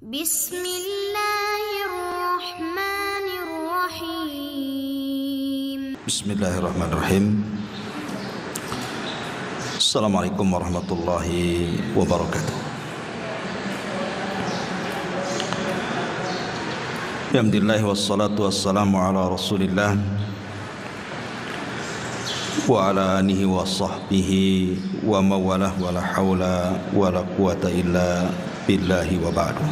Bismillahirrahmanirrahim. Bismillahirrahmanirrahim. Assalamualaikum warahmatullahi wabarakatuh. Alhamdulillah wassalatu wassalamu ala Rasulillah wa ala alihi wa sahbihi wa mawalah wa la hawla wa la quwata illa billahi wa ba'du.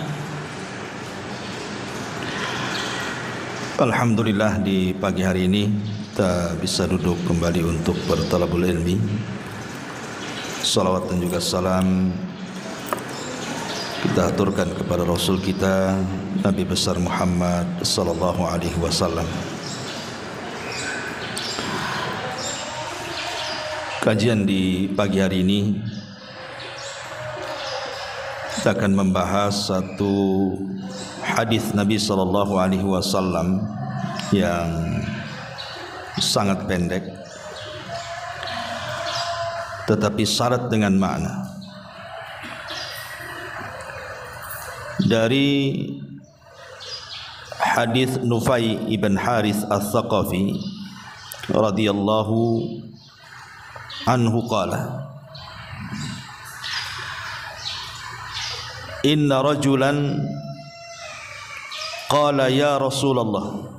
Alhamdulillah, di pagi hari ini kita bisa duduk kembali untuk bertalabul ilmi. Salawat dan juga salam kita aturkan kepada Rasul kita Nabi besar Muhammad sallallahu alaihi wasallam. Kajian di pagi hari ini kita akan membahas satu hadis Nabi sallallahu alaihi wasallam yang sangat pendek tetapi syarat dengan makna. Dari hadis Nufai ibn Harith Al-Thaqafi radhiyallahu anhu qala, inna rajulan qala ya Rasulullah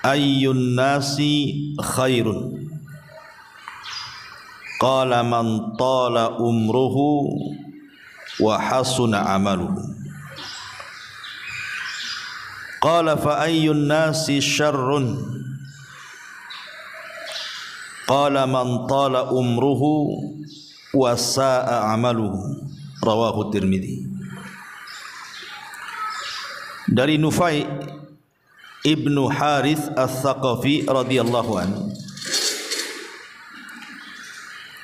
ayyun nasi khairun, qala man tala umruhu wa hasuna amaluhu, qala fa ayyun nasi syarrun, qala man tala umruhu wa sa'a amaluhu, rawahu Tirmidzi. Dari Nufai ibnu Harith Al-Thaqafi radhiyallahu anhu,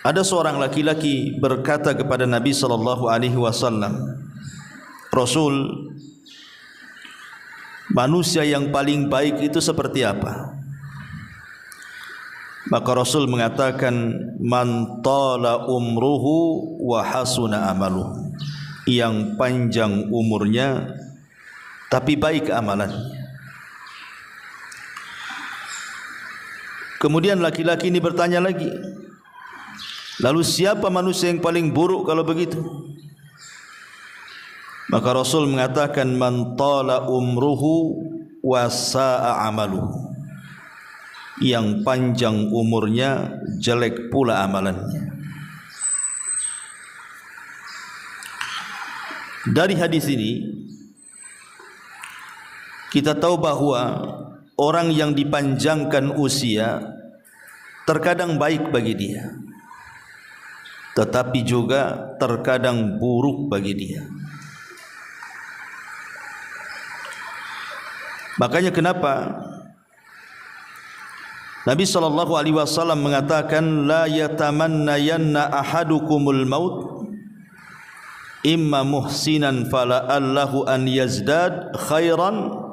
ada seorang laki-laki berkata kepada Nabi sallallahu alaihi wasallam, Rasul, manusia yang paling baik itu seperti apa? Maka Rasul mengatakan, man tala umruhu wa hasuna amaluhu, yang panjang umurnya tapi baik amalannya. Kemudian laki-laki ini bertanya lagi, lalu siapa manusia yang paling buruk kalau begitu? Maka Rasul mengatakan, man tala umruhu wa sa'a amaluhu, yang panjang umurnya jelek pula amalannya. Dari hadis ini kita tahu bahwa orang yang dipanjangkan usia terkadang baik bagi dia, tetapi juga terkadang buruk bagi dia. Makanya kenapa Nabi sallallahu alaihi wasallam mengatakan, la yatamannayanna ahadukumul maut imma muhsinan fala'allahu an yazdad khairan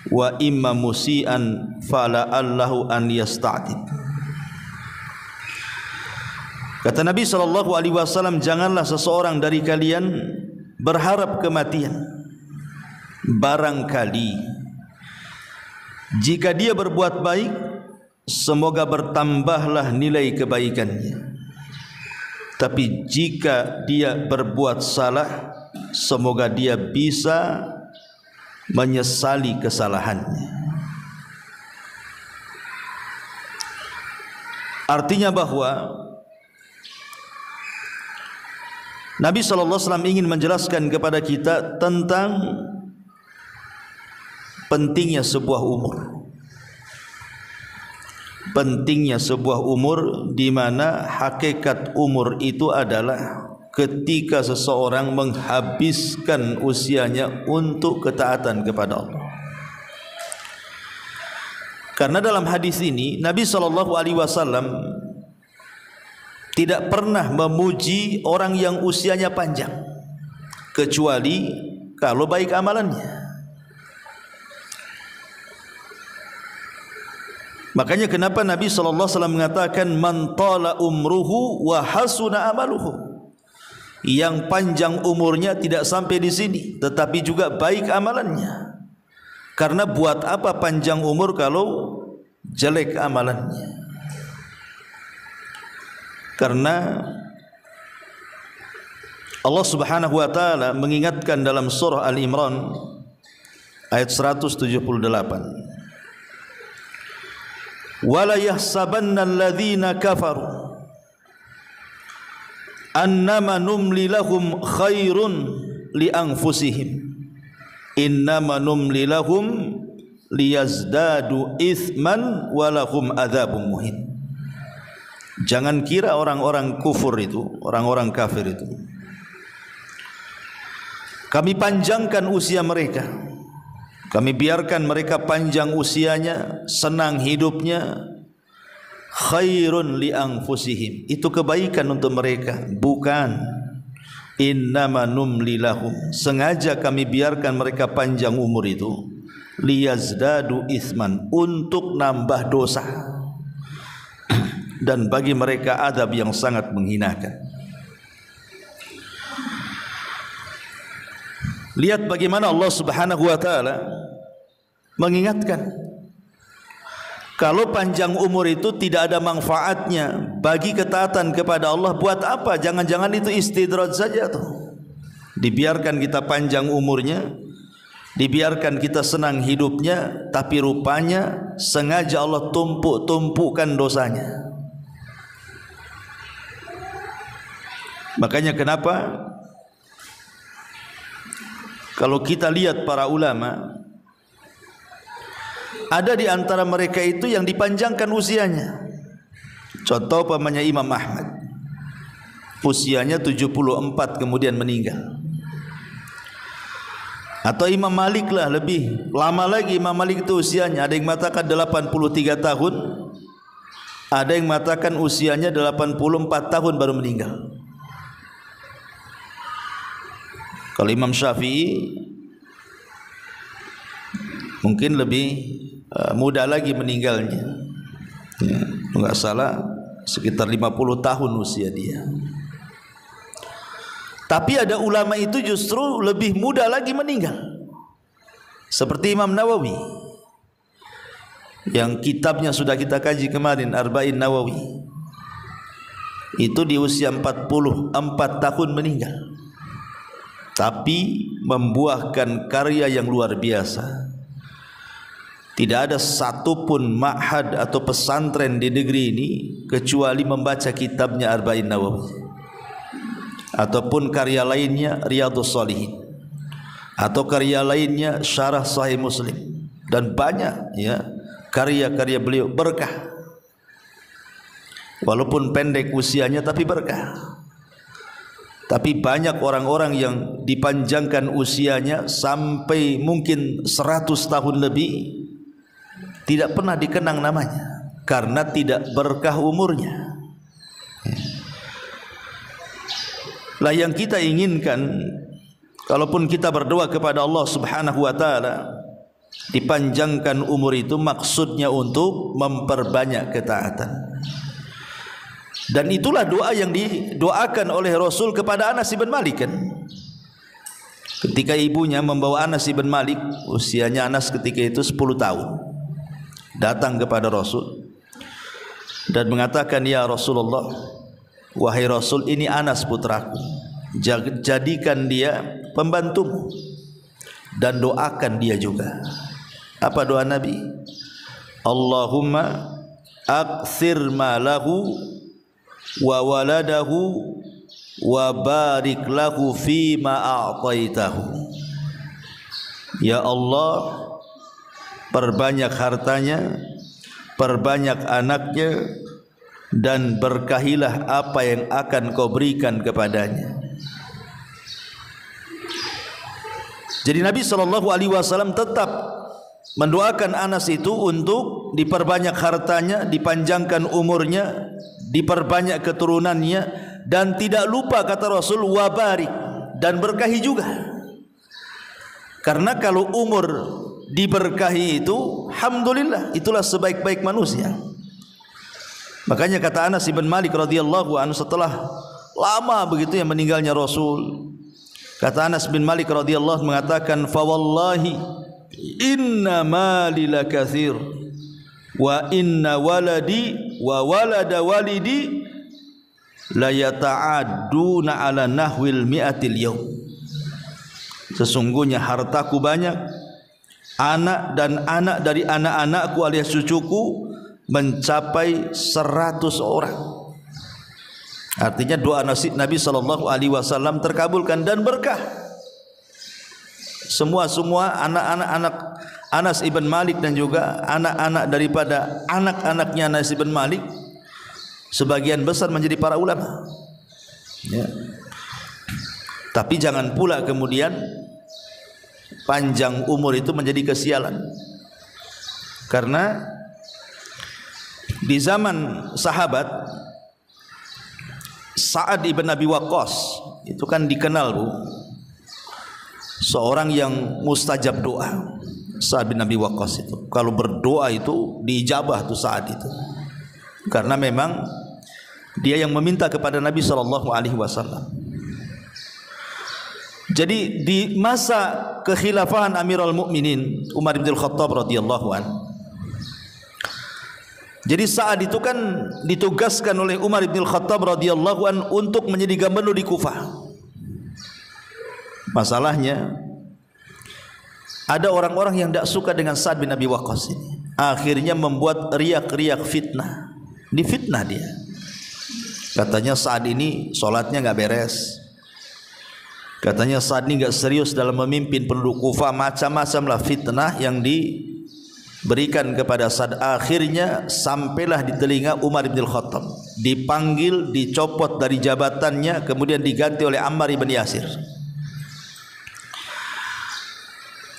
wa imma musian fala'allahu an yasta'tib. Kata Nabi sallallahu alaihi wasallam, janganlah seseorang dari kalian berharap kematian, barangkali jika dia berbuat baik, semoga bertambahlah nilai kebaikannya, tapi jika dia berbuat salah, semoga dia bisa menyesali kesalahannya. Artinya bahwa Nabi SAW ingin menjelaskan kepada kita tentang pentingnya sebuah umur. Pentingnya sebuah umur, di mana hakikat umur itu adalah ketika seseorang menghabiskan usianya untuk ketaatan kepada Allah. Karena dalam hadis ini Nabi SAW tidak pernah memuji orang yang usianya panjang, kecuali kalau baik amalannya. Makanya kenapa Nabi SAW mengatakan man tala umruhu wa hasuna amaluhu, yang panjang umurnya tidak sampai di sini, tetapi juga baik amalannya. Karena buat apa panjang umur kalau jelek amalannya? Karena Allah Subhanahu wa taala mengingatkan dalam surah Al-Imran ayat 178, wala yahsabanna alladhina kafaru annama numli lahum khairun li anfusihim innama numli lahum liyazdadu ithman walahum adzabun muhin. Jangan kira orang-orang kufur itu, orang-orang kafir itu, kami panjangkan usia mereka, kami biarkan mereka panjang usianya, senang hidupnya, khairun li anfusihim, itu kebaikan untuk mereka. Bukan, innama numli lahum, sengaja kami biarkan mereka panjang umur itu, liyazdadu isman, untuk nambah dosa, dan bagi mereka adab yang sangat menghinakan. Lihat bagaimana Allah Subhanahu wa taala mengingatkan, kalau panjang umur itu tidak ada manfaatnya bagi ketaatan kepada Allah, buat apa? Jangan-jangan itu istidraj saja tuh. Dibiarkan kita panjang umurnya, dibiarkan kita senang hidupnya, tapi rupanya sengaja Allah tumpuk-tumpukkan dosanya. Makanya kenapa kalau kita lihat para ulama, ada di antara mereka itu yang dipanjangkan usianya. Contoh pamannya Imam Ahmad, usianya 74 kemudian meninggal. Atau Imam Malik lah, lebih lama lagi Imam Malik itu usianya, ada yang mengatakan 83 tahun, ada yang mengatakan usianya 84 tahun baru meninggal. Kalau Imam Syafi'i mungkin lebih muda lagi meninggalnya, ya, enggak salah sekitar 50 tahun usia dia. Tapi ada ulama itu justru lebih muda lagi meninggal, seperti Imam Nawawi yang kitabnya sudah kita kaji kemarin, Arba'in Nawawi, itu di usia 44 tahun meninggal, tapi membuahkan karya yang luar biasa. Tidak ada satupun ma'had atau pesantren di negeri ini kecuali membaca kitabnya Arba'in Nawawi, ataupun karya lainnya Riyadhus Shalihin, atau karya lainnya Syarah Sahih Muslim, dan banyak ya karya-karya beliau berkah. Walaupun pendek usianya tapi berkah. Tapi banyak orang-orang yang dipanjangkan usianya sampai mungkin 100 tahun lebih, tidak pernah dikenang namanya karena tidak berkah umurnya. Lah yang kita inginkan, kalaupun kita berdoa kepada Allah Subhanahu wa taala dipanjangkan umur itu, maksudnya untuk memperbanyak ketaatan. Dan itulah doa yang didoakan oleh Rasul kepada Anas bin Malik kan. Ketika ibunya membawa Anas bin Malik, usianya Anas ketika itu 10 tahun, datang kepada Rasul dan mengatakan, ya Rasulullah, wahai Rasul, ini Anas putraku, jadikan dia pembantumu dan doakan dia juga. Apa doa Nabi? Allahumma aktsir malahu wa waladahu wa barik lahu fima a'taitahu. Ya Allah, perbanyak hartanya, perbanyak anaknya, dan berkahilah apa yang akan kau berikan kepadanya. Jadi Nabi SAW tetap mendoakan Anas itu untuk diperbanyak hartanya, dipanjangkan umurnya, diperbanyak keturunannya, dan tidak lupa kata Rasul wabarik, dan berkahi juga. Karena kalau umur diberkahi itu, alhamdulillah, itulah sebaik-baik manusia. Makanya kata Anas bin Malik radhiyallahu anhu, setelah lama begitu yang meninggalnya Rasul. Kata Anas bin Malik radhiyallahu mengatakan, fa wallahi inna mali lakatsir wa inna waladi wa walada walidi la yata'adduna ala nahwil mi'atil yawm. Sesungguhnya hartaku banyak, anak dan anak dari anak-anakku alias cucuku mencapai 100 orang. Artinya doa Nabi SAW terkabulkan dan berkah. Semua anak-anak Anas ibn Malik dan juga anak-anak daripada anak-anaknya Anas ibn Malik sebagian besar menjadi para ulama. Ya. Tapi jangan pula kemudian panjang umur itu menjadi kesialan. Karena di zaman sahabat Sa'ad ibn Abi Waqqas itu kan dikenal, Bu, seorang yang mustajab doa. Sa'ad bin Abi Waqqas itu kalau berdoa itu diijabah tuh Sa'ad itu, karena memang dia yang meminta kepada Nabi SAW. Jadi di masa kekhilafahan Amirul Mukminin Umar bin Khattab radhiyallahu anhu, jadi Sa'ad itu kan ditugaskan oleh Umar bin Khattab radhiyallahu anhu untuk menjadi gubernur di Kufah. Masalahnya ada orang-orang yang tidak suka dengan Sa'ad bin Abi Waqqas ini. Akhirnya membuat riak-riak fitnah. Difitnah dia. Katanya Sa'ad ini solatnya nggak beres. Katanya Sa'ad ini nggak serius dalam memimpin penduduk Kufah. Macam-macam lah fitnah yang diberikan kepada Sa'ad. Akhirnya sampailah di telinga Umar bin Khattab. Dipanggil, dicopot dari jabatannya, kemudian diganti oleh Ammar bin Yasir.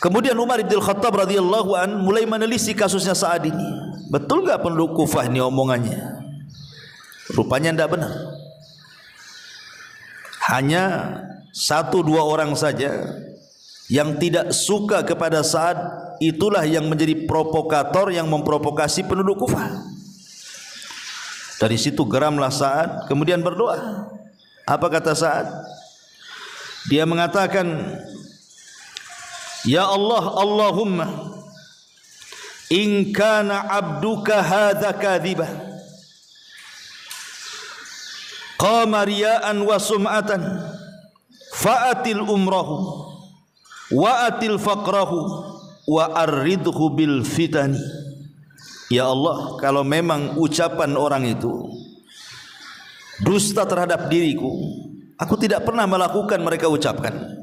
Kemudian Umar bin Khattab radhiyallahu an mulai menelisik kasusnya Sa'ad ini. Betul enggak penduduk Kufah ini omongannya? Rupanya tidak benar. Hanya 1-2 orang saja yang tidak suka kepada Sa'ad, itulah yang menjadi provokator yang memprovokasi penduduk Kufah. Dari situ geramlah Sa'ad, kemudian berdoa. Apa kata Sa'ad? Dia mengatakan, ya Allah, Allahumma in kana abduka hadza kadhiba qama riya'an wa sum'atan fa'atil umrahu wa atil faqrahu wa arridhu bil fitani. Ya Allah, kalau memang ucapan orang itu dusta terhadap diriku, aku tidak pernah melakukan mereka ucapkan,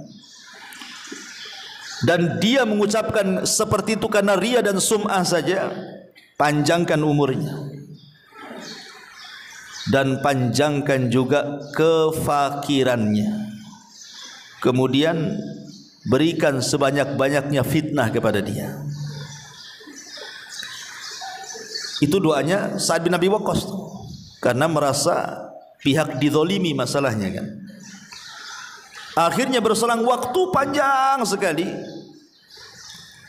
dan dia mengucapkan seperti itu karena ria dan sum'ah saja, panjangkan umurnya dan panjangkan juga kefakirannya, kemudian berikan sebanyak-banyaknya fitnah kepada dia. Itu doanya Sa'ad bin Abi Waqqas karena merasa pihak dizalimi masalahnya kan. Akhirnya berselang waktu panjang sekali.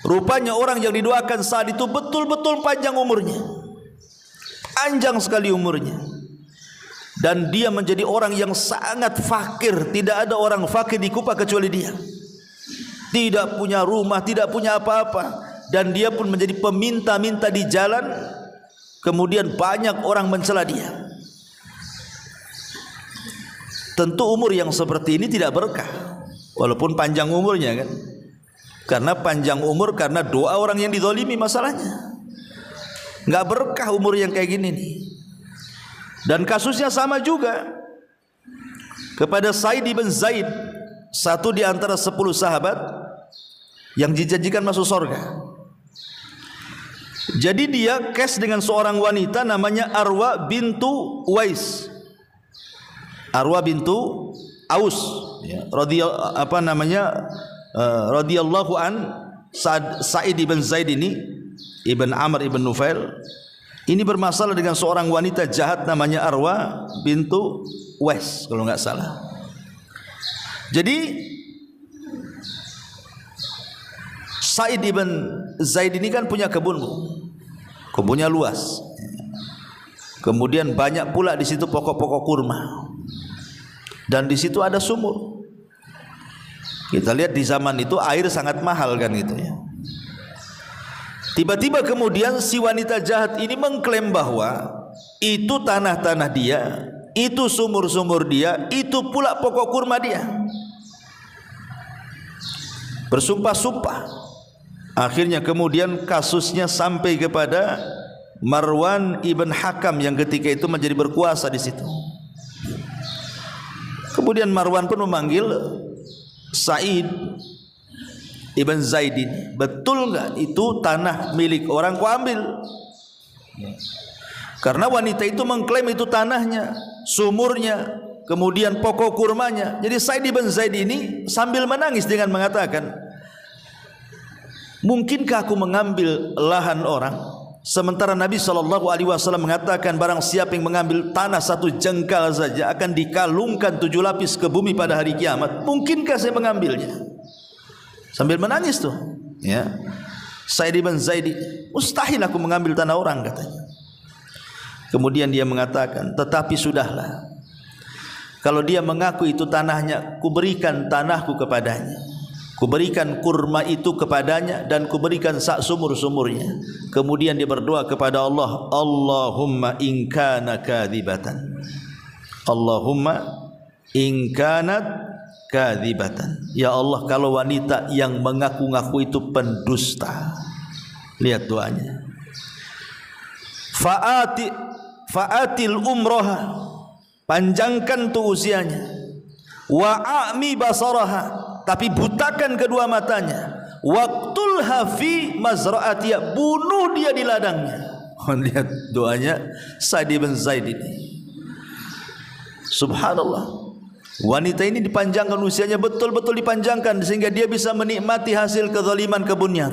Rupanya orang yang didoakan Sa'ad itu betul-betul panjang umurnya. Panjang sekali umurnya. Dan dia menjadi orang yang sangat fakir. Tidak ada orang fakir di Kufah kecuali dia. Tidak punya rumah, tidak punya apa-apa. Dan dia pun menjadi peminta-minta di jalan. Kemudian banyak orang mencela dia. Tentu umur yang seperti ini tidak berkah, walaupun panjang umurnya kan. Karena panjang umur karena doa orang yang dizalimi masalahnya. Enggak berkah umur yang kayak gini nih. Dan kasusnya sama juga kepada Sa'id bin Zaid, satu di antara 10 sahabat yang dijanjikan masuk surga. Jadi dia kes dengan seorang wanita namanya Arwa bintu Uwais. Arwa bintu Aus, ya, radhiyallahu an. Sa'id ibn Zaid ini ibn Amr ibn Nufail ini bermasalah dengan seorang wanita jahat namanya Arwa bintu Uwais kalau nggak salah. Jadi Sa'id ibn Zaid ini kan punya kebunnya luas. Kemudian banyak pula di situ pokok-pokok kurma. dan di situ ada sumur. Kita lihat di zaman itu air sangat mahal kan gitu ya. Tiba-tiba kemudian si wanita jahat ini mengklaim bahwa itu tanah-tanah dia, itu sumur-sumur dia, itu pula pokok kurma dia. Bersumpah-sumpah. Akhirnya kemudian kasusnya sampai kepada Marwan ibn Hakam yang ketika itu menjadi berkuasa di situ. Kemudian Marwan pun memanggil Sa'id ibn Zaidin, betul enggak itu tanah milik orang, kau ambil? Karena wanita itu mengklaim itu tanahnya, sumurnya, kemudian pokok kurmanya. Jadi Sa'id ibn Zaid ini sambil menangis dengan mengatakan, mungkinkah aku mengambil lahan orang? Sementara Nabi SAW mengatakan barang siapa yang mengambil tanah satu jengkal saja akan dikalungkan 7 lapis ke bumi pada hari kiamat. Mungkinkah saya mengambilnya? Sambil menangis tuh ya. Sa'id ibn Zaid, mustahil aku mengambil tanah orang katanya. Kemudian dia mengatakan, tetapi sudahlah, kalau dia mengaku itu tanahnya, kuberikan tanahku kepadanya, kuberikan kurma itu kepadanya, dan kuberikan sak sumur-sumurnya. Kemudian dia berdoa kepada Allah, Allahumma in kana kadzibatan, Allahumma in kanat kadzibatan, ya Allah kalau wanita yang mengaku-ngaku itu pendusta. Lihat doanya, fa'atil umroha, panjangkan tu usianya, wa'ami basaraha, tapi butakan kedua matanya, waqtulha fi mazra'atiha, bunuh dia di ladangnya. Lihat doanya Sa'id bin Zaid ini. Subhanallah, wanita ini dipanjangkan usianya, betul-betul dipanjangkan sehingga dia bisa menikmati hasil kezaliman kebunnya.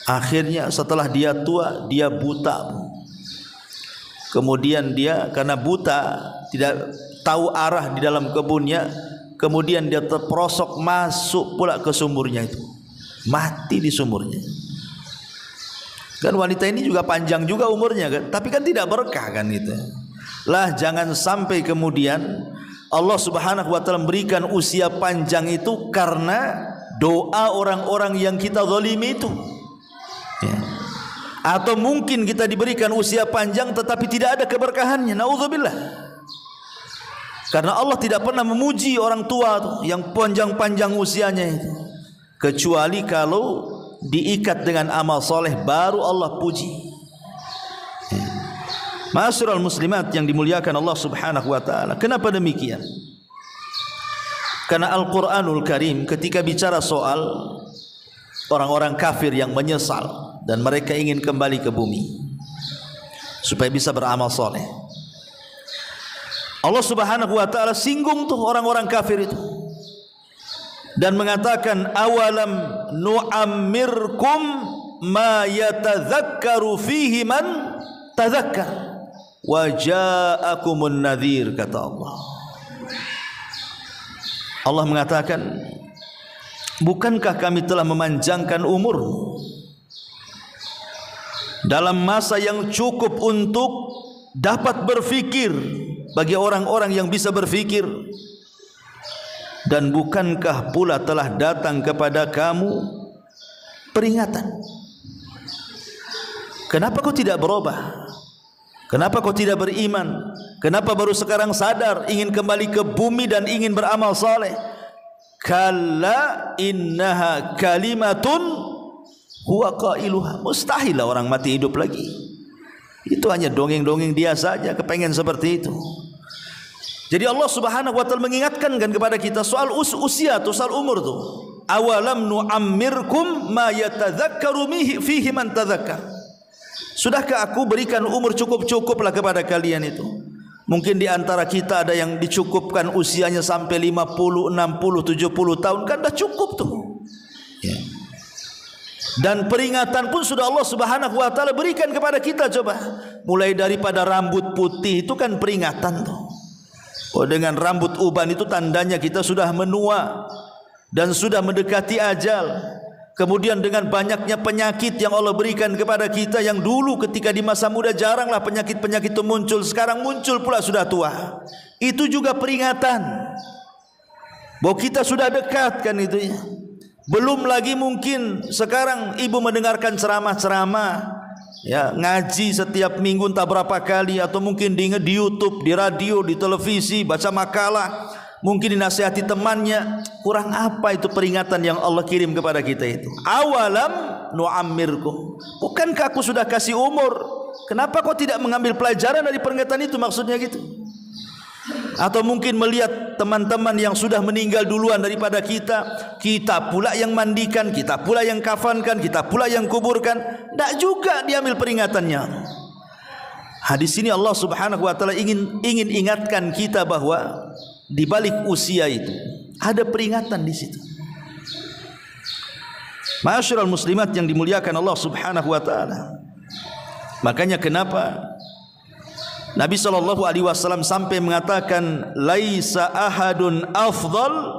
Akhirnya setelah dia tua, dia buta. Kemudian dia karena buta, tidak tahu arah di dalam kebunnya, kemudian dia terperosok masuk pula ke sumurnya itu, mati di sumurnya. Kan wanita ini juga panjang juga umurnya kan, tapi kan tidak berkah kan itu. Lah jangan sampai kemudian Allah Subhanahu wa taala memberikan usia panjang itu karena doa orang-orang yang kita zalimi itu ya. Atau mungkin kita diberikan usia panjang tetapi tidak ada keberkahannya, naudzubillah. Karena Allah tidak pernah memuji orang tua tuh, yang panjang-panjang usianya itu, kecuali kalau diikat dengan amal soleh baru Allah puji. Ma'asyiral muslimat yang dimuliakan Allah Subhanahu wa taala. Kenapa demikian? Karena Al-Qur'anul Karim ketika bicara soal orang-orang kafir yang menyesal dan mereka ingin kembali ke bumi supaya bisa beramal soleh, Allah Subhanahu wa taala singgung tuh orang-orang kafir itu dan mengatakan, awalam nu'ammirkum ma yatadzakkaru fihi man tadzakkar wa ja'akumun nadhir, kata Allah. Allah mengatakan, bukankah kami telah memanjangkan umurmu dalam masa yang cukup untuk dapat berfikir bagi orang-orang yang bisa berfikir, dan bukankah pula telah datang kepada kamu peringatan? Kenapa kau tidak berubah? Kenapa kau tidak beriman? Kenapa baru sekarang sadar ingin kembali ke bumi dan ingin beramal saleh? Kalla innaha kalimatun huwa qailuha. Mustahil orang mati hidup lagi. Itu hanya dongeng-dongeng dia saja kepengen seperti itu. Jadi Allah Subhanahu wa taala mengingatkan kan kepada kita soal usia tu, soal umur tu. Awalam nu'ammirkum ma yatadzakkaru fihi man tadzakkar. Sudahkah aku berikan umur cukup-cukuplah kepada kalian itu? Mungkin di antara kita ada yang dicukupkan usianya sampai 50, 60, 70 tahun, kan dah cukup tuh ya. Dan peringatan pun sudah Allah Subhanahu wa taala berikan kepada kita. Coba mulai daripada rambut putih itu kan peringatan tuh. Oh, dengan rambut uban itu tandanya kita sudah menua dan sudah mendekati ajal. Kemudian dengan banyaknya penyakit yang Allah berikan kepada kita, yang dulu ketika di masa muda jaranglah penyakit-penyakit itu muncul, sekarang muncul pula sudah tua. Itu juga peringatan bahwa kita sudah dekat kan itu ya. Belum lagi mungkin sekarang ibu mendengarkan ceramah-ceramah, ya, ngaji setiap minggu entah berapa kali, atau mungkin di YouTube, di radio, di televisi, baca makalah, mungkin dinasihati temannya. Kurang apa itu peringatan yang Allah kirim kepada kita itu? Awalam nu'ammirkum, bukankah aku sudah kasih umur? Kenapa kau tidak mengambil pelajaran dari peringatan itu? Maksudnya gitu. Atau mungkin melihat teman-teman yang sudah meninggal duluan daripada kita, kita pula yang mandikan, kita pula yang kafankan, kita pula yang kuburkan. Tak juga diambil peringatannya. Hadis ini Allah Subhanahu wa taala ingin ingatkan kita bahwa di balik usia itu ada peringatan di situ. Ma'asyiral muslimat yang dimuliakan Allah Subhanahu wa taala. Makanya kenapa Nabi SAW sampai mengatakan, laisa ahadun afdal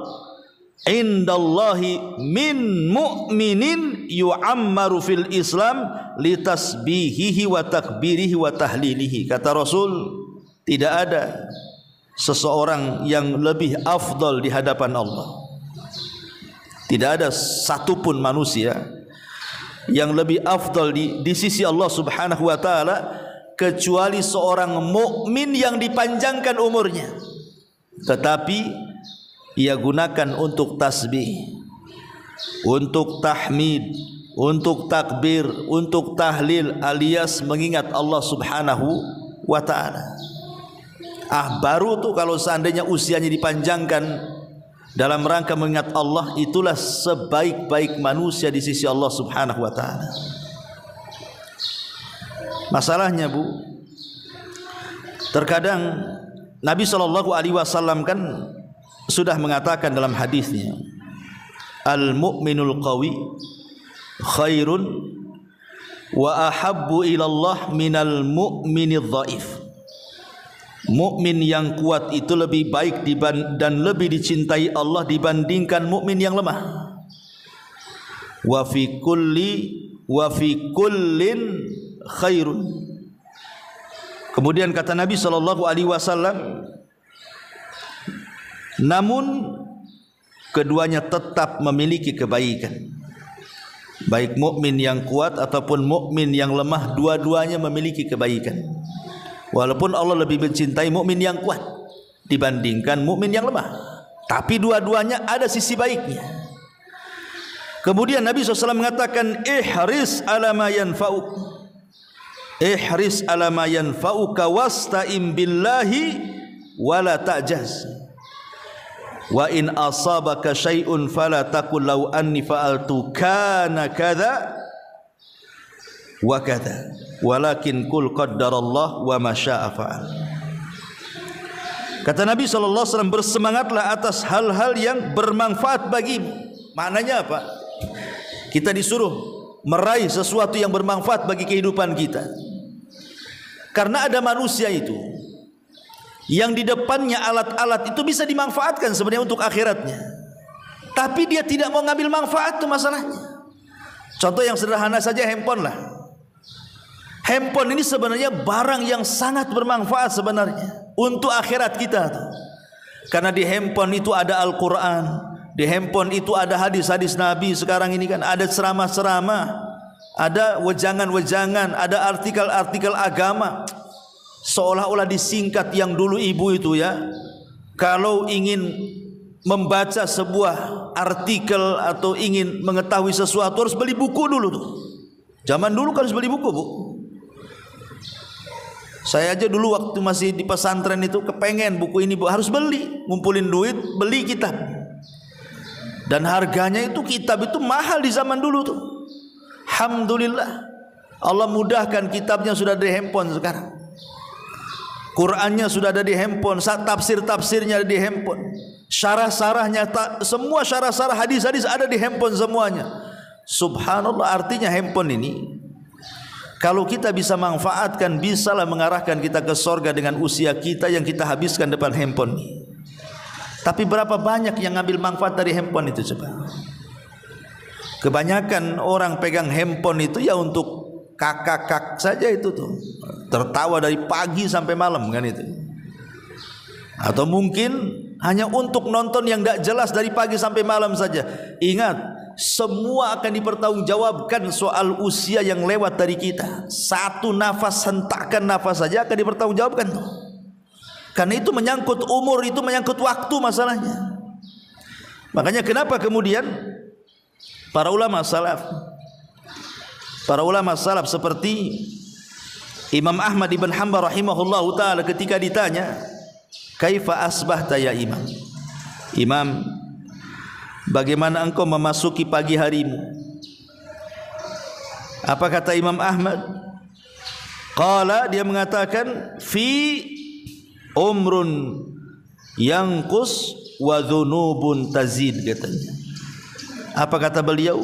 indallahi min mu'minin yu'ammaru fil Islam litasbihihi wa takbirihi wa tahlilihi. Kata Rasul, tidak ada seseorang yang lebih afdal di hadapan Allah. Tidak ada satupun manusia yang lebih afdal di sisi Allah Subhanahu wa taala kecuali seorang mukmin yang dipanjangkan umurnya, tetapi ia gunakan untuk tasbih, untuk tahmid, untuk takbir, untuk tahlil, alias mengingat Allah Subhanahu wa taala. Baru tuh kalau seandainya usianya dipanjangkan dalam rangka mengingat Allah, itulah sebaik-baik manusia di sisi Allah Subhanahu wa taala. Masalahnya Bu, terkadang Nabi SAW kan sudah mengatakan dalam hadisnya, al-mu'minul qawi khairun wa ahabbu ilallah minal mu'minidh dhaif. Mukmin yang kuat itu lebih baik dan lebih dicintai Allah dibandingkan mukmin yang lemah. Wa fi kullin khairun. Kemudian kata Nabi SAW, namun keduanya tetap memiliki kebaikan. Baik mukmin yang kuat ataupun mukmin yang lemah, dua-duanya memiliki kebaikan. Walaupun Allah lebih mencintai mukmin yang kuat dibandingkan mukmin yang lemah, tapi dua-duanya ada sisi baiknya. Kemudian Nabi SAW mengatakan, ihris ala ma yanfa'uk, ihris ala ma yanfa'uka wasta'im billahi wala ta'jaz, wa in asabaka syai'un fala taqul law anni fa'altu kana kadza wa kadza walakin qul qaddarallah wa ma syaa fa'al. Kata Nabi SAW, bersemangatlah atas hal-hal yang bermanfaat bagimu. Maknanya apa? Kita disuruh meraih sesuatu yang bermanfaat bagi kehidupan kita. Karena ada manusia itu yang di depannya alat-alat itu bisa dimanfaatkan sebenarnya untuk akhiratnya, tapi dia tidak mau ngambil manfaat, itu masalahnya. Contoh yang sederhana saja, handphone lah. Handphone ini sebenarnya barang yang sangat bermanfaat sebenarnya untuk akhirat kita. Karena di handphone itu ada Al-Quran, di handphone itu ada hadis-hadis Nabi. Sekarang ini kan ada ceramah-ceramah, ada wejangan-wejangan, ada artikel-artikel agama. Seolah-olah disingkat yang dulu ibu itu ya, kalau ingin membaca sebuah artikel atau ingin mengetahui sesuatu harus beli buku dulu tuh. Zaman dulu kan harus beli buku Bu. Saya aja dulu waktu masih di pesantren itu kepengen buku ini Bu, harus beli, ngumpulin duit beli kitab. Dan harganya itu kitab itu mahal di zaman dulu tuh. Alhamdulillah Allah mudahkan, kitabnya sudah di handphone sekarang. Qurannya sudah ada di handphone, tafsir-tafsirnya ada di handphone, syarah-syarahnya, semua syarah-syarah hadis-hadis ada di handphone semuanya. Subhanallah, artinya handphone ini kalau kita bisa manfaatkan, bisalah mengarahkan kita ke sorga dengan usia kita yang kita habiskan depan handphone ini. Tapi berapa banyak yang ngambil manfaat dari handphone itu coba? Kebanyakan orang pegang handphone itu ya untuk kakak saja itu tuh. Tertawa dari pagi sampai malam kan itu. Atau mungkin hanya untuk nonton yang tidak jelas dari pagi sampai malam saja. Ingat, semua akan dipertanggungjawabkan soal usia yang lewat dari kita. Satu nafas, hentakan nafas saja akan dipertanggungjawabkan tuh. Karena itu menyangkut umur, itu menyangkut waktu masalahnya. Makanya kenapa kemudian para ulama salaf seperti Imam Ahmad ibn Hanbal rahimahullahu taala ketika ditanya, "Kaifa asbahta ya Imam?" Imam, bagaimana engkau memasuki pagi harimu? Apa kata Imam Ahmad? Qala, dia mengatakan, "Fi umrun yanqus wa dhunubun tazid," katanya. Apa kata beliau?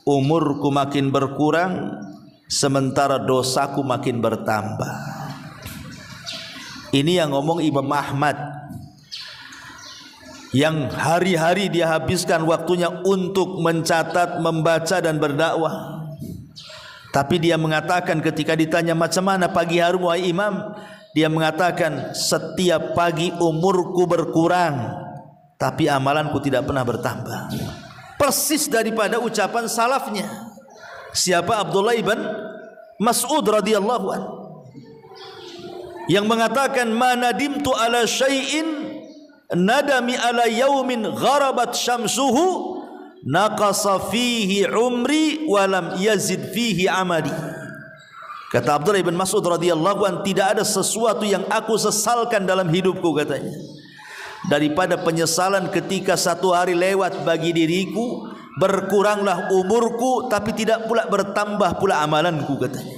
Umurku makin berkurang sementara dosaku makin bertambah. Ini yang ngomong Imam Ahmad, yang hari-hari dia habiskan waktunya untuk mencatat, membaca dan berdakwah. Tapi dia mengatakan ketika ditanya macam mana pagi hari wahai Imam, dia mengatakan setiap pagi umurku berkurang tapi amalanku tidak pernah bertambah. Persis daripada ucapan salafnya. Siapa? Abdullah ibn Mas'ud radhiyallahu anhu, yang mengatakan, "Ma nadimtu ala syai'in nadami ala yaumin gharabat syamsuhu naqasa fihi umri wa lam yazid fihi amali." Kata Abdullah ibn Mas'ud radhiyallahu anhu, tidak ada sesuatu yang aku sesalkan dalam hidupku, katanya, daripada penyesalan ketika satu hari lewat bagi diriku, berkuranglah umurku tapi tidak pula bertambah pula amalanku, katanya.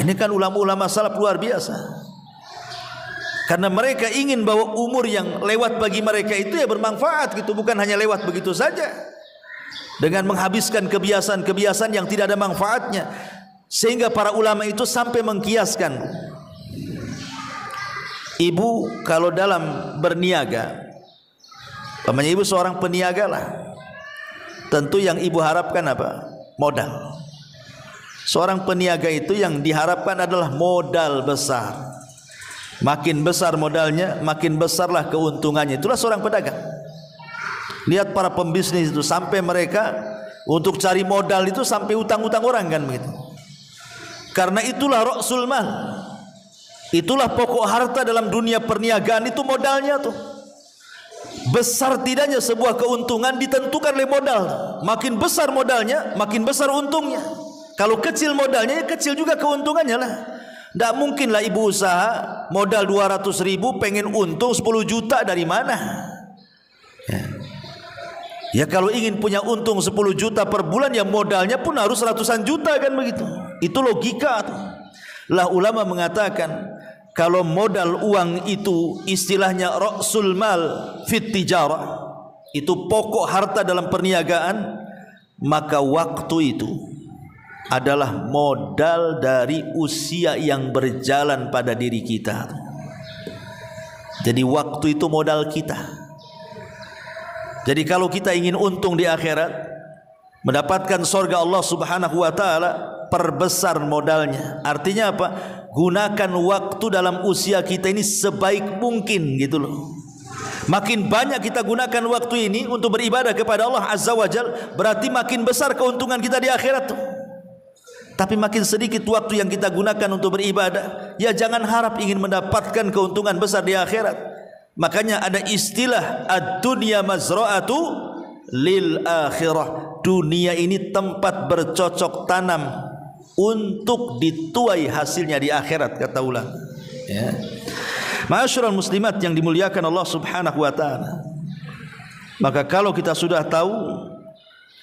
Ini kan ulama-ulama salaf luar biasa. Karena mereka ingin bahwa umur yang lewat bagi mereka itu ya bermanfaat gitu, bukan hanya lewat begitu saja dengan menghabiskan kebiasaan-kebiasaan yang tidak ada manfaatnya. Sehingga para ulama itu sampai mengkiaskan, ibu kalau dalam berniaga, namanya ibu seorang peniaga lah, tentu yang ibu harapkan apa? Modal. Seorang peniaga itu yang diharapkan adalah modal besar. Makin besar modalnya, makin besarlah keuntungannya. Itulah seorang pedagang. Lihat para pembisnis itu, sampai mereka untuk cari modal itu sampai utang-utang orang kan begitu. Karena itulah ra'sul mal. Itulah pokok harta dalam dunia perniagaan, itu modalnya tuh. Besar tidaknya sebuah keuntungan ditentukan oleh modal. Makin besar modalnya, makin besar untungnya. Kalau kecil modalnya, ya kecil juga keuntungannya lah. Tidak mungkinlah ibu usaha modal 200.000 pengen untung 10 juta dari mana? Ya kalau ingin punya untung 10 juta per bulan, ya modalnya pun harus ratusan juta kan begitu. Itu logika tuh. Lah ulama mengatakan, kalau modal uang itu istilahnya ra'sul mal fit tijarah, itu pokok harta dalam perniagaan, maka waktu itu adalah modal dari usia yang berjalan pada diri kita. Jadi waktu itu modal kita. Jadi kalau kita ingin untung di akhirat, mendapatkan surga Allah Subhanahu wa taala, perbesar modalnya. Artinya apa? Gunakan waktu dalam usia kita ini sebaik mungkin gitu loh. Makin banyak kita gunakan waktu ini untuk beribadah kepada Allah Azza wa Jalla, berarti makin besar keuntungan kita di akhirat tuh. Tapi makin sedikit waktu yang kita gunakan untuk beribadah, ya jangan harap ingin mendapatkan keuntungan besar di akhirat. Makanya ada istilah ad-dunya mazra'atu lil akhirah. Dunia ini tempat bercocok tanam untuk dituai hasilnya di akhirat, kata ulama. Ya. Ma'asyiral muslimat yang dimuliakan Allah Subhanahu wa taala. Maka kalau kita sudah tahu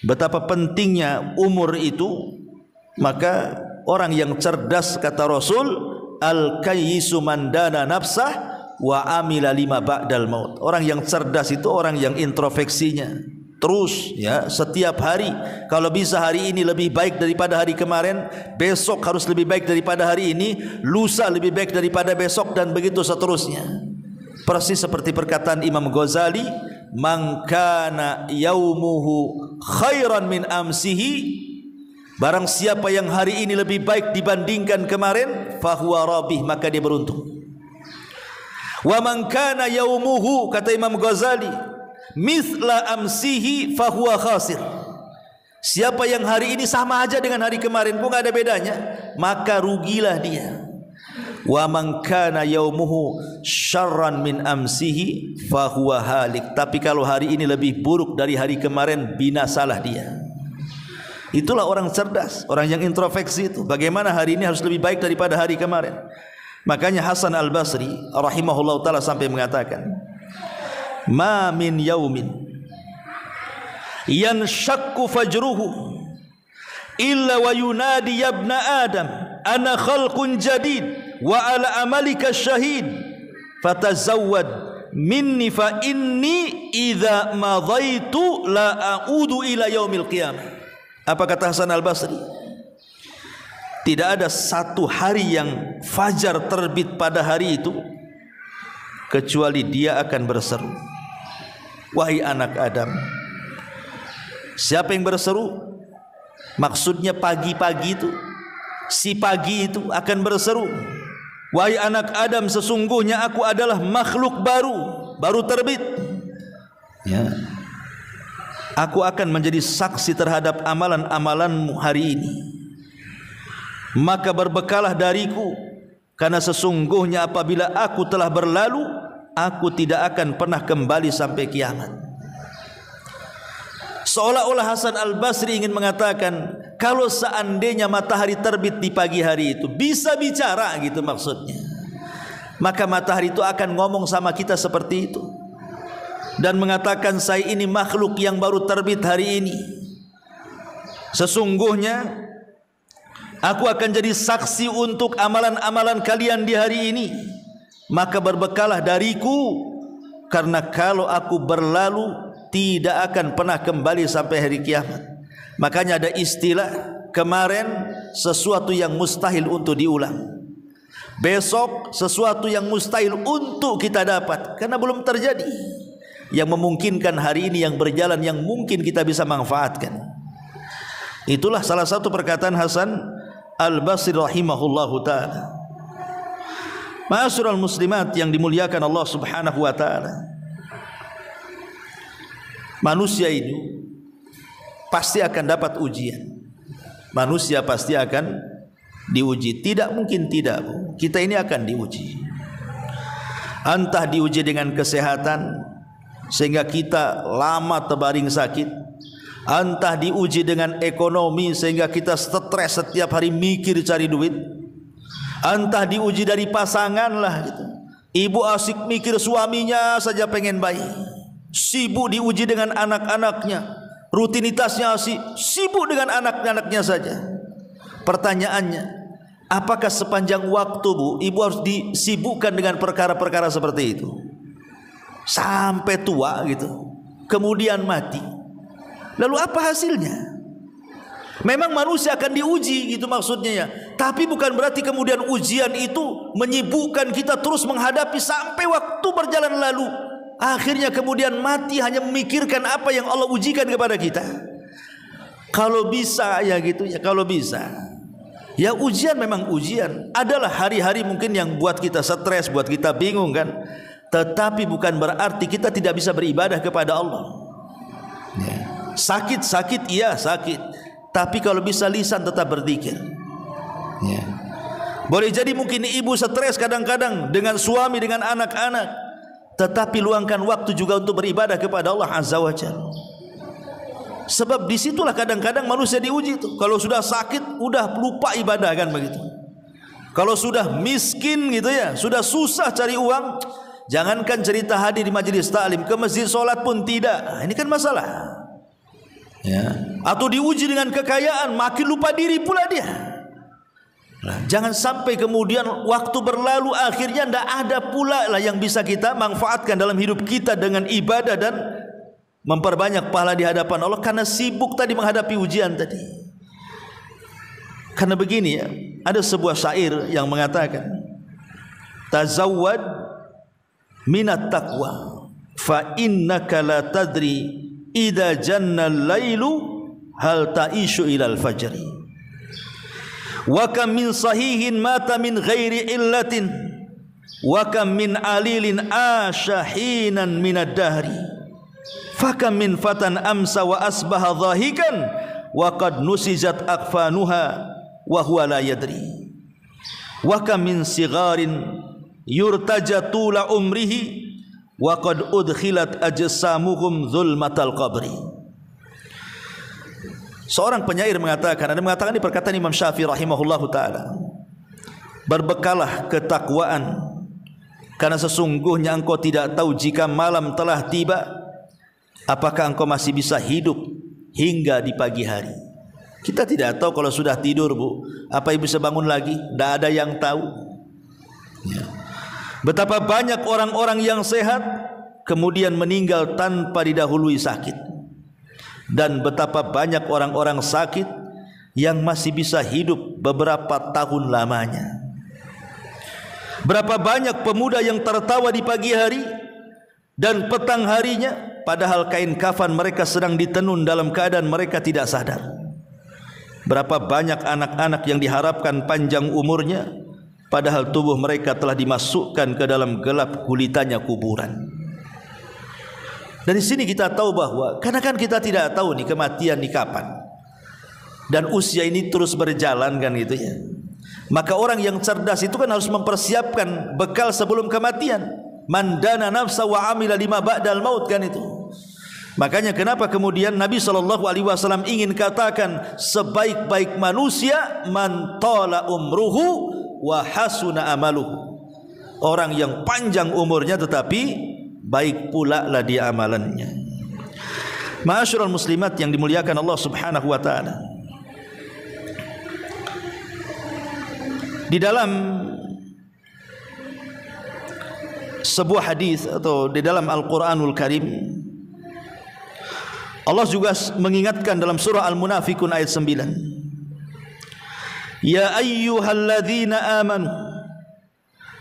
betapa pentingnya umur itu, maka orang yang cerdas, kata Rasul, al-kayyisu man dana nafsah wa amila lima ba'dal maut. Orang yang cerdas itu orang yang introspeksinya terus, ya, setiap hari. Kalau bisa hari ini lebih baik daripada hari kemarin, besok harus lebih baik daripada hari ini, lusa lebih baik daripada besok, dan begitu seterusnya. Persis seperti perkataan Imam Ghazali man kana yaumuhu khairan min amsihi, barang siapa yang hari ini lebih baik dibandingkan kemarin, fahuwa rabih, maka dia beruntung. Wa man kana yaumuhu, kata Imam Ghazali, mithla amsihi fahuwa khasir. Siapa yang hari ini sama aja dengan hari kemarin pun enggak ada bedanya, maka rugilah dia. Wa man kana yaumuhu syarran min amsihi fahuwa halik. Tapi kalau hari ini lebih buruk dari hari kemarin, binasalah dia. Itulah orang cerdas, orang yang introspeksi itu. Bagaimana hari ini harus lebih baik daripada hari kemarin. Makanya Hasan Al-Basri rahimahullah ta'ala sampai mengatakan, ma min yaumin yanshakku fajruhu illa wa yunadi ya ibna Adam ana khalqun jadid wa ala amalika syahid fatazawwad minni fa inni idza madaitu la a'udu ila yaumil qiyamah. Apa kata Hasan Al-Basri? Tidak ada satu hari yang fajar terbit pada hari itu kecuali dia akan berseru, wahai anak Adam. Siapa yang berseru? Maksudnya pagi-pagi itu, si pagi itu akan berseru, wahai anak Adam, sesungguhnya aku adalah makhluk baru terbit, ya. Aku akan menjadi saksi terhadap amalan-amalanmu hari ini. Maka berbekalah dariku, karena sesungguhnya apabila aku telah berlalu, aku tidak akan pernah kembali sampai kiamat. Seolah-olah Hasan Al-Basri ingin mengatakan, kalau seandainya matahari terbit di pagi hari itu bisa bicara gitu maksudnya, maka matahari itu akan ngomong sama kita seperti itu dan mengatakan, saya ini makhluk yang baru terbit hari ini, sesungguhnya aku akan jadi saksi untuk amalan-amalan kalian di hari ini. Maka berbekalah dariku, karena kalau aku berlalu tidak akan pernah kembali sampai hari kiamat. Makanya ada istilah, kemarin sesuatu yang mustahil untuk diulang, besok sesuatu yang mustahil untuk kita dapat karena belum terjadi. Yang memungkinkan hari ini yang berjalan, yang mungkin kita bisa manfaatkan. Itulah salah satu perkataan Hasan Al-Basri rahimahullahu ta'ala. Ma'asyiral muslimat yang dimuliakan Allah subhanahu wa ta'ala, manusia ini pasti akan dapat ujian. Manusia pasti akan diuji. Tidak mungkin tidak. Kita ini akan diuji. Entah diuji dengan kesehatan sehingga kita lama terbaring sakit, entah diuji dengan ekonomi sehingga kita stres setiap hari mikir cari duit, entah diuji dari pasangan lah gitu. Ibu asik mikir suaminya saja pengen bayi, sibuk diuji dengan anak-anaknya, rutinitasnya sibuk dengan anak-anaknya saja. Pertanyaannya, apakah sepanjang waktu bu, ibu harus disibukkan dengan perkara-perkara seperti itu sampai tua gitu, kemudian mati? Lalu apa hasilnya? Memang manusia akan diuji gitu maksudnya ya. Tapi bukan berarti kemudian ujian itu menyibukkan kita terus menghadapi sampai waktu berjalan lalu. Akhirnya kemudian mati hanya memikirkan apa yang Allah ujikan kepada kita. Kalau bisa ya gitu ya, kalau bisa. Ya ujian memang ujian. Adalah hari-hari mungkin yang buat kita stres, buat kita bingung kan. Tetapi bukan berarti kita tidak bisa beribadah kepada Allah. Ya. Sakit-sakit iya sakit, tapi kalau bisa lisan tetap berzikir. Ya. Boleh jadi mungkin ibu stres kadang-kadang dengan suami, dengan anak-anak, tetapi luangkan waktu juga untuk beribadah kepada Allah Azza wa Jalla. Sebab disitulah kadang-kadang manusia diuji itu. Kalau sudah sakit, udah lupa ibadah kan begitu. Kalau sudah miskin gitu ya, sudah susah cari uang, jangankan cerita hadir di majelis taklim, ke masjid solat pun tidak. Nah, ini kan masalah. Ya. Atau diuji dengan kekayaan, makin lupa diri pula dia. Nah, jangan sampai kemudian waktu berlalu akhirnya tidak ada pula lah yang bisa kita manfaatkan dalam hidup kita dengan ibadah dan memperbanyak pahala di hadapan Allah karena sibuk tadi menghadapi ujian tadi. Karena begini ya, ada sebuah syair yang mengatakan, tazawwad minat taqwa fa innaka la tadri idza janna al-lailu hal ta'ishu ila al-fajri wa kam min sahihin mata min ghairi illatin wa kam min alilin ashahinan min ad-dahri fa kam min fatan amsa wa asbaha dhahikan wa qad nusijat akfanuha wa huwa la yadri wa kam min sigharin yurtaja tula umrihi wa qad udkhilat ajsamuhum zulmatal qabri. Seorang penyair mengatakan, ada mengatakan di perkataan Imam Syafi'i rahimahullahu taala, berbekalah ketakwaan karena sesungguhnya engkau tidak tahu jika malam telah tiba apakah engkau masih bisa hidup hingga di pagi hari. Kita tidak tahu kalau sudah tidur, Bu, apa yang bisa bangun lagi? Tidak ada yang tahu. Ya. Betapa banyak orang-orang yang sehat kemudian meninggal tanpa didahului sakit, dan betapa banyak orang-orang sakit yang masih bisa hidup beberapa tahun lamanya. Berapa banyak pemuda yang tertawa di pagi hari dan petang harinya, padahal kain kafan mereka sedang ditenun dalam keadaan mereka tidak sadar. Berapa banyak anak-anak yang diharapkan panjang umurnya, padahal tubuh mereka telah dimasukkan ke dalam gelap gulitannya kuburan. Dari sini kita tahu bahwa, karena kan kita tidak tahu nih kematian nih kapan, dan usia ini terus berjalan kan gitu ya. Maka orang yang cerdas itu kan harus mempersiapkan bekal sebelum kematian. Mandana nafsa wa amila lima ba'dal maut kan itu. Makanya kenapa kemudian Nabi SAW ingin katakan sebaik-baik manusia man tala umruhu wa hasuna amaluhu, orang yang panjang umurnya tetapi baik pula lah dia amalannya. Ma'asyiral muslimat yang dimuliakan Allah Subhanahu wa taala, di dalam sebuah hadis atau di dalam Al-Qur'anul Karim, Allah juga mengingatkan dalam surah Al-Munafikun ayat 9, ya ayyuhalladzina amanu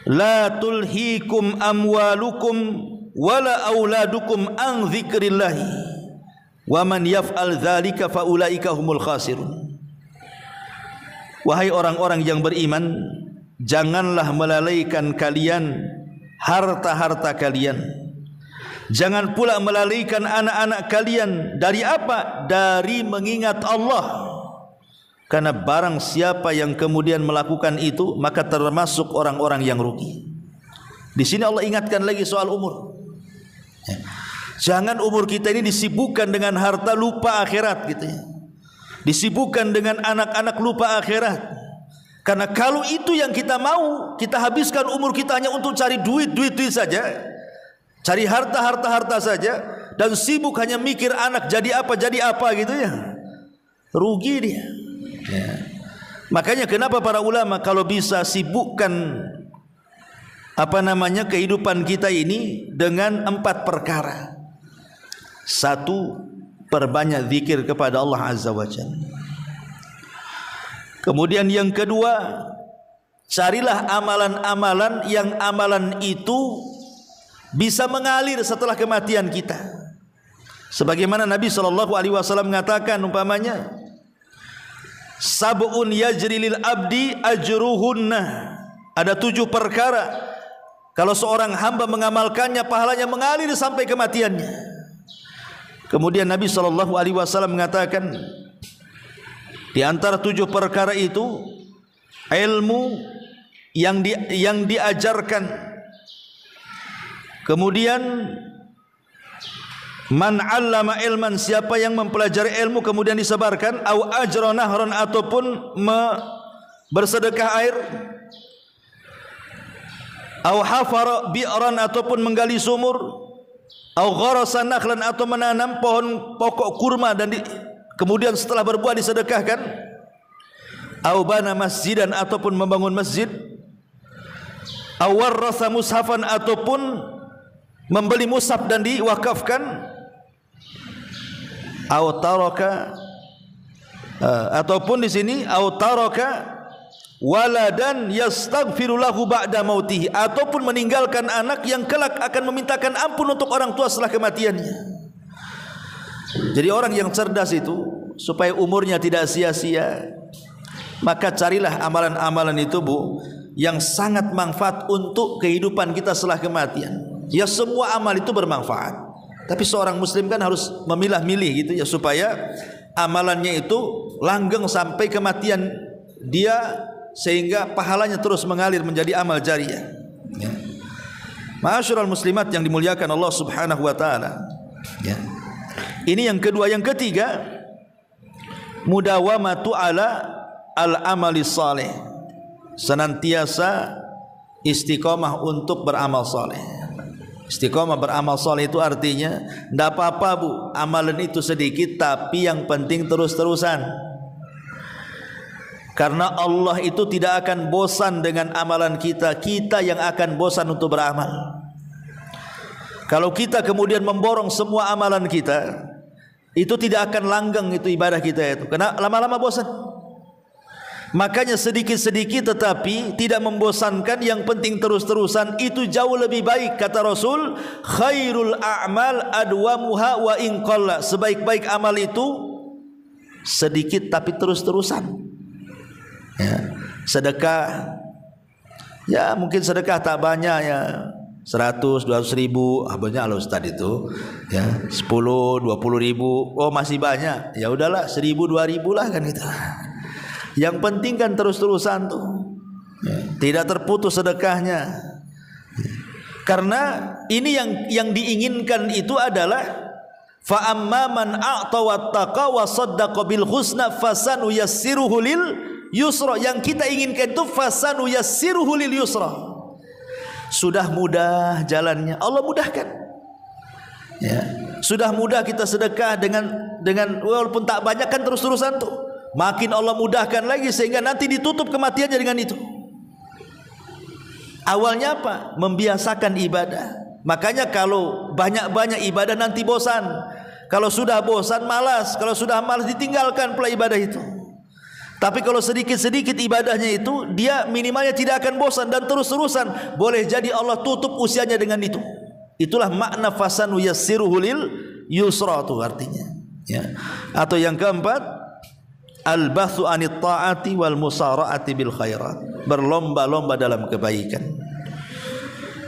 la tulhikum amwalukum wala auladukum an dzikrillahi wa man yaf'al dzalika faulaika humul khasirun. Wahai orang-orang yang beriman, janganlah melalaikan kalian harta-harta kalian, jangan pula melalaikan anak-anak kalian dari apa? Dari mengingat Allah. Karena barang siapa yang kemudian melakukan itu, maka termasuk orang-orang yang rugi. Di sini Allah ingatkan lagi soal umur. Jangan umur kita ini disibukkan dengan harta, lupa akhirat gitu ya. Disibukkan dengan anak-anak, lupa akhirat. Karena kalau itu yang kita mau, kita habiskan umur kita hanya untuk cari duit saja, cari harta saja, dan sibuk hanya mikir anak jadi apa gitu ya, rugi dia ya. Makanya kenapa para ulama kalau bisa sibukkan kehidupan kita ini dengan 4 perkara. 1, perbanyak zikir kepada Allah Azza wa Jalla. Kemudian yang kedua, carilah amalan-amalan yang amalan itu bisa mengalir setelah kematian kita. Sebagaimana Nabi SAW mengatakan umpamanya, sab'un yajri lil abdi ajruhunna. Ada 7 perkara kalau seorang hamba mengamalkannya, pahalanya mengalir sampai kematiannya. Kemudian Nabi SAW mengatakan, di antara 7 perkara itu ilmu yang diajarkan. Kemudian man 'allama ilman, siapa yang mempelajari ilmu kemudian disebarkan, au ajra nahran, ataupun bersedekah air, au hafara bi'ran, ataupun menggali sumur, au gharasa nakhlan, atau menanam pohon pokok kurma dan kemudian setelah berbuah disedekahkan, au bana masjidan, ataupun membangun masjid, au warrasa mushafan, ataupun membeli mushaf dan diwakafkan, au taraka, ataupun di sini au taraka waladan yastaghfiru lahu ba'da mautihi, ataupun meninggalkan anak yang kelak akan memintakan ampun untuk orang tua setelah kematiannya. Jadi orang yang cerdas itu supaya umurnya tidak sia-sia, maka carilah amalan-amalan itu Bu yang sangat manfaat untuk kehidupan kita setelah kematian. Ya semua amal itu bermanfaat, tapi seorang muslim kan harus memilah-milih gitu ya, supaya amalannya itu langgeng sampai kematian dia, sehingga pahalanya terus mengalir menjadi amal jariyah. Ya. Ma'asyiral muslimat yang dimuliakan Allah Subhanahu wa taala. Ya. Ini yang kedua. Yang ketiga, mudawamatu ala al-amali saleh. Senantiasa istiqomah untuk beramal saleh. Istiqomah beramal saleh itu artinya tidak apa-apa Bu, amalan itu sedikit, tapi yang penting terus-terusan. Karena Allah itu tidak akan bosan dengan amalan kita, kita yang akan bosan untuk beramal. Kalau kita kemudian memborong semua amalan kita, itu tidak akan langgeng itu ibadah kita itu, karena lama-lama bosan. Makanya sedikit-sedikit tetapi tidak membosankan, yang penting terus-terusan, itu jauh lebih baik. Kata Rasul, khairul a'mal adwamuha wa in qalla. Sebaik-baik amal itu sedikit tapi terus-terusan. Ya, sedekah, ya mungkin sedekah tak banyak ya, 100-200 ribu, banyak loh Ustaz itu ya, 10-20 ribu, oh masih banyak, ya udahlah 1.000-2.000 lah kan gitu. Yang penting kan terus-terusan tuh ya, tidak terputus sedekahnya ya. Karena ini yang diinginkan itu adalah fa amma man a'ta wattaqa wa saddaqa bil husna fasanu yassiruhu lil yusra. Yang kita inginkan itu fasanu yassiruhu lil yusra. Sudah mudah jalannya, Allah mudahkan ya. Sudah mudah kita sedekah dengan walaupun tak banyak kan terus-terusan tuh, makin Allah mudahkan lagi, sehingga nanti ditutup kematiannya dengan itu. Awalnya apa? Membiasakan ibadah. Makanya kalau banyak-banyak ibadah nanti bosan. Kalau sudah bosan malas, kalau sudah malas ditinggalkan pula ibadah itu. Tapi kalau sedikit-sedikit ibadahnya itu, dia minimalnya tidak akan bosan dan terus-terusan. Boleh jadi Allah tutup usianya dengan itu. Itulah makna fasanu yassiruhu lil yusra itu artinya ya. Atau yang keempat, al-bathu anit ta'ati wal musara'ati bil khairat. Berlomba-lomba dalam kebaikan.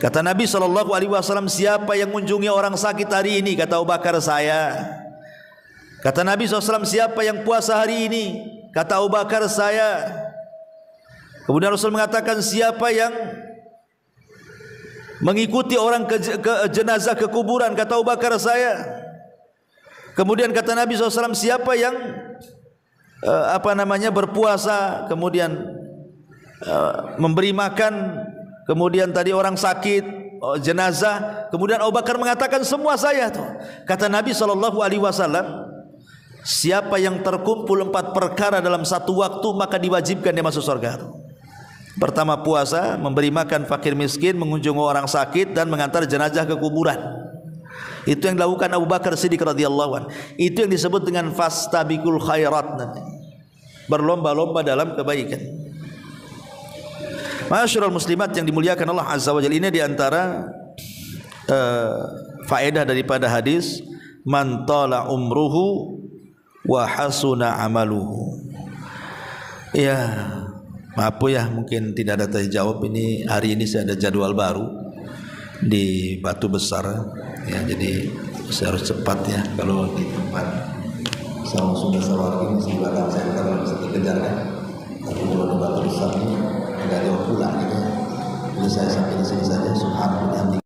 Kata Nabi SAW, siapa yang mengunjungi orang sakit hari ini? Kata Abu Bakar, saya. Kata Nabi SAW, siapa yang puasa hari ini? Kata Abu Bakar, saya. Kemudian Rasul mengatakan, siapa yang mengikuti orang ke jenazah ke kuburan? Kata Abu Bakar, saya. Kemudian kata Nabi SAW, siapa yang berpuasa, kemudian memberi makan, kemudian tadi orang sakit, jenazah. Kemudian Abu Bakar mengatakan, semua saya tuh. Kata Nabi SAW, siapa yang terkumpul 4 perkara dalam satu waktu, maka diwajibkan dia masuk surga. Pertama puasa, memberi makan fakir miskin, mengunjungi orang sakit, dan mengantar jenazah ke kuburan. Itu yang dilakukan Abu Bakar Siddiq radhiyallahu anhu. Itu yang disebut dengan fastabiqul khairat, berlomba-lomba dalam kebaikan. Ma'asyiral muslimat yang dimuliakan Allah Azza wa Jalla, ini diantara faedah daripada hadis, man tala umruhu wa hasuna amaluhu. Ya, maaf ya, mungkin tidak ada terjawab. Ini hari ini saya ada jadwal baru di Batu Besar ya, jadi saya harus cepat ya. Kalau di tempat sama sudah sawar ini sebelah saya kalau bisa dikejar kan, tapi kalau di Batu Besar ini agak jauh pula gitu. Jadi saya sampai di sini saja. Subhanallah.